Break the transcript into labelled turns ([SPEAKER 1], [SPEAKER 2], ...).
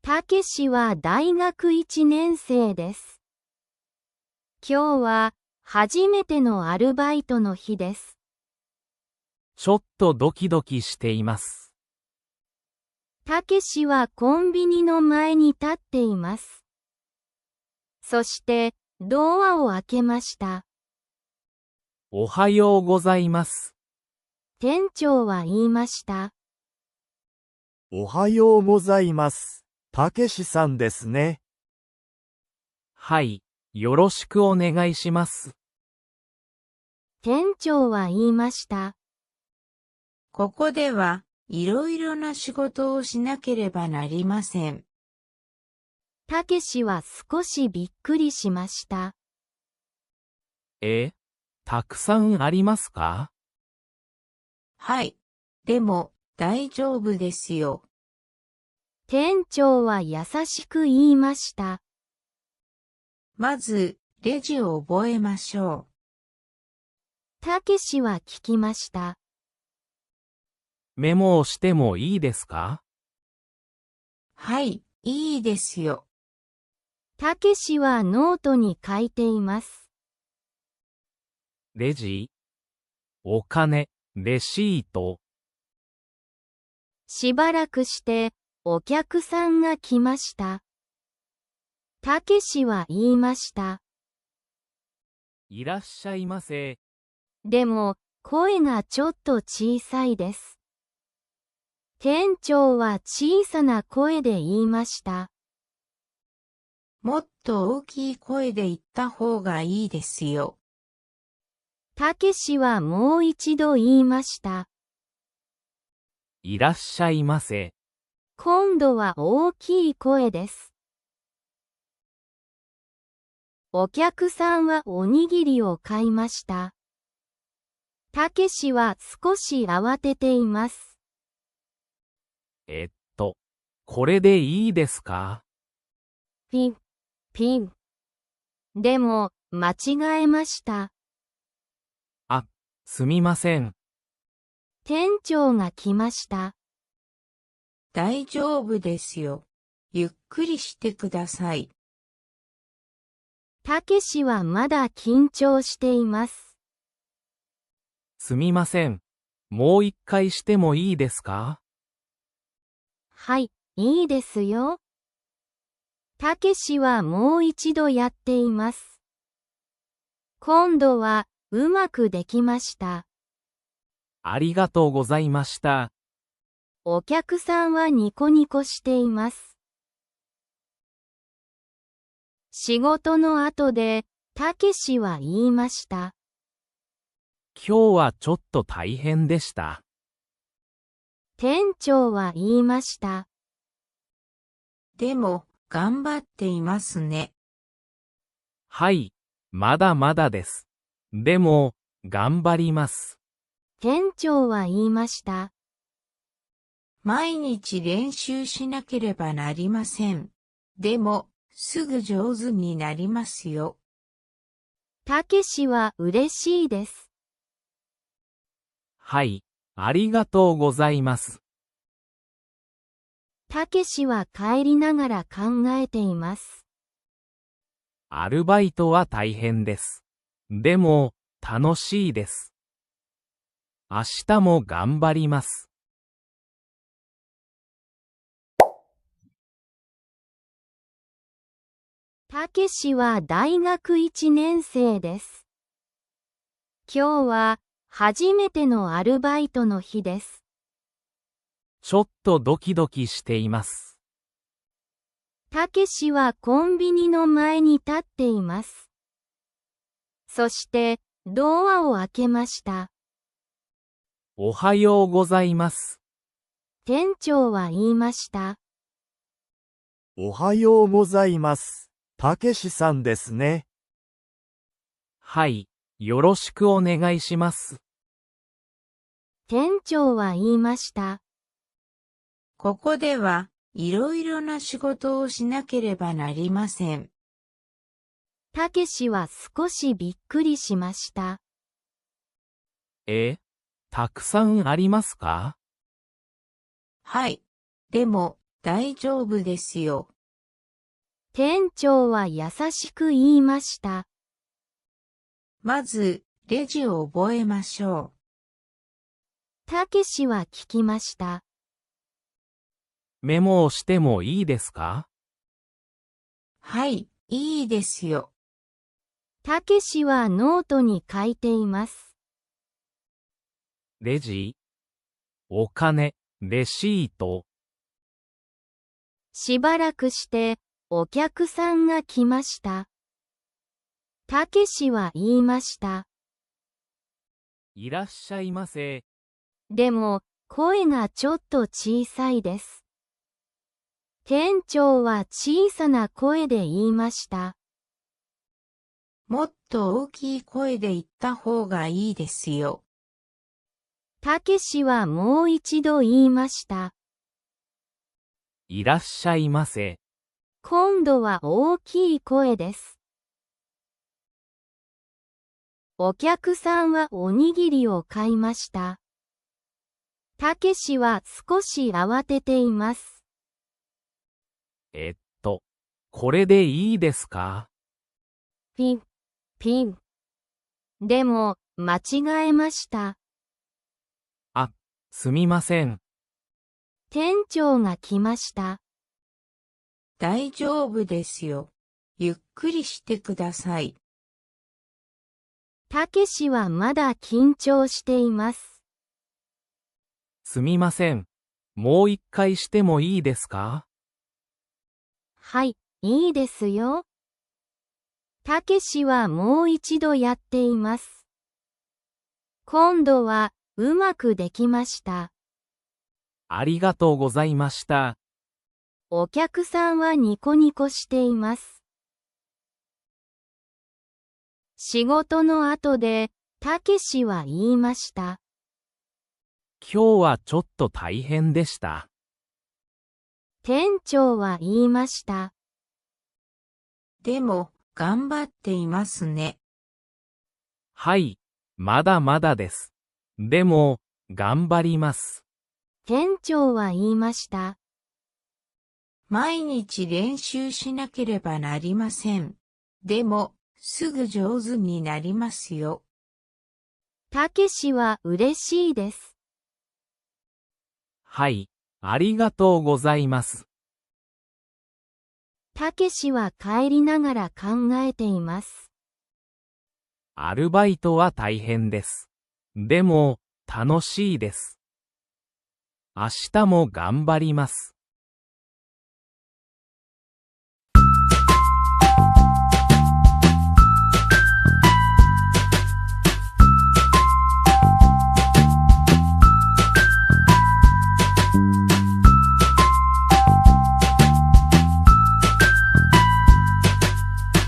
[SPEAKER 1] たけしは大学1年生です。今日は初めてのアルバイトの日です。
[SPEAKER 2] ちょっとドキドキしています。
[SPEAKER 1] たけしはコンビニの前に立っています。そしてドアを開けました。
[SPEAKER 2] おはようございます。
[SPEAKER 1] 店長は言いました。
[SPEAKER 3] おはようございます。たけしさんですね。
[SPEAKER 2] はい、よろしくお願いします。
[SPEAKER 1] 店長は言いました。
[SPEAKER 4] ここではいろいろな仕事をしなければなりません。
[SPEAKER 1] たけしは少しびっくりしました。
[SPEAKER 2] たくさんありますか？
[SPEAKER 4] はい。でも、大丈夫ですよ。
[SPEAKER 1] 店長は優しく言いました。
[SPEAKER 4] まず、レジを覚えましょ
[SPEAKER 1] たけしは聞きました。
[SPEAKER 2] メモをしてもいいですか？
[SPEAKER 4] う。はい、いいですよ。
[SPEAKER 1] たけしはノートに書いています。
[SPEAKER 2] レジ、お金、レシート。
[SPEAKER 1] しばらくしてお客さんが来ました。たけしは言いました。
[SPEAKER 2] いらっしゃいませ。
[SPEAKER 1] でも、声がちょっと小さいです。店長は小さな声で言いました。
[SPEAKER 4] もっと大きい声で言った方がいいですよ。
[SPEAKER 1] たけしはもう一度言いました。
[SPEAKER 2] いらっしゃいませ。
[SPEAKER 1] 今度は大きい声です。お客さんはおにぎりを買いました。たけしは少し慌てています。
[SPEAKER 2] これでいいですか？
[SPEAKER 1] ピン、ピン。でも、間違えました。
[SPEAKER 2] すみません。
[SPEAKER 1] 店長が来ました。
[SPEAKER 4] 大丈夫ですよ。ゆっくりしてください。
[SPEAKER 1] たけしはまだ緊張しています。
[SPEAKER 2] すみません。もう一回してもいいですか？
[SPEAKER 1] はい、いいですよ。たけしはもう一度やっています。今度はうまくできました。
[SPEAKER 2] ありがとうございました。
[SPEAKER 1] お客さんはニコニコしています。仕事の後で、たけしは言いました。
[SPEAKER 2] 今日はちょっと大変でした。
[SPEAKER 1] 店長は言いました。
[SPEAKER 4] でも、頑張っていますね。
[SPEAKER 2] はい、まだまだです。でも、頑張ります。
[SPEAKER 1] 店長は言いました。
[SPEAKER 4] 毎日練習しなければなりません。でも、すぐ上手になりますよ。
[SPEAKER 1] たけしは嬉しいです。
[SPEAKER 2] はい、ありがとうございます。
[SPEAKER 1] たけしは帰りながら考えています。
[SPEAKER 2] アルバイトは大変です。でも、楽しいです。明日も頑張ります。
[SPEAKER 1] たけしは大学1年生です。今日は初めてのアルバイトの日です。
[SPEAKER 2] ちょっとドキドキしています。
[SPEAKER 1] たけしはコンビニの前に立っています。そしてドアを開けました。
[SPEAKER 2] おはようございます。
[SPEAKER 1] 店長は言いました。
[SPEAKER 3] おはようございます。たけしさんですね。
[SPEAKER 2] はい、よろしくお願いします。
[SPEAKER 1] 店長は言いました。
[SPEAKER 4] ここではいろいろな仕事をしなければなりません。
[SPEAKER 1] たけしは少しびっくりしました。
[SPEAKER 2] たくさんありますか？
[SPEAKER 4] はい。でも、大丈夫ですよ。
[SPEAKER 1] 店長は優しく言いました。
[SPEAKER 4] まず、レジを覚えましょう。
[SPEAKER 1] たけしは聞きました。
[SPEAKER 2] メモをしてもいいですか？
[SPEAKER 4] はい、いいですよ。
[SPEAKER 1] たけしはノートに書いています。
[SPEAKER 2] レジ、お金、レシート。
[SPEAKER 1] しばらくして、お客さんが来ました。たけしは言いました。
[SPEAKER 2] いらっしゃいませ。
[SPEAKER 1] でも、声がちょっと小さいです。店長は小さな声で言いました。
[SPEAKER 4] もっと大きい声で言った方がいいですよ。
[SPEAKER 1] たけしはもう一度言いました。
[SPEAKER 2] いらっしゃいませ。
[SPEAKER 1] 今度は大きい声です。お客さんはおにぎりを買いました。たけしは少し慌てています。
[SPEAKER 2] これでいいですか？
[SPEAKER 1] ピン、ピン。でも、間違えました。
[SPEAKER 2] すみません。
[SPEAKER 1] 店長が来ました。
[SPEAKER 4] 大丈夫ですよ。ゆっくりしてください。
[SPEAKER 1] たけしはまだ緊張しています。
[SPEAKER 2] すみません。もう一回してもいいですか？
[SPEAKER 1] はい、いいですよ。たけしはもう一度やっています。今度はうまくできました。
[SPEAKER 2] ありがとうございました。
[SPEAKER 1] お客さんはニコニコしています。仕事の後で、たけしは言いました。
[SPEAKER 2] 今日はちょっと大変でした。
[SPEAKER 1] 店長は言いました。
[SPEAKER 4] でも、頑張っていますね。
[SPEAKER 2] はい、まだまだです。でも、頑張ります。
[SPEAKER 1] 店長は言いました。
[SPEAKER 4] 毎日練習しなければなりません。でも、すぐ上手になりますよ。
[SPEAKER 1] たけしは嬉しいです。
[SPEAKER 2] はい、ありがとうございます。
[SPEAKER 1] たけしは帰りながら考えています。
[SPEAKER 2] アルバイトは大変です。でも、楽しいです。明日も頑張ります。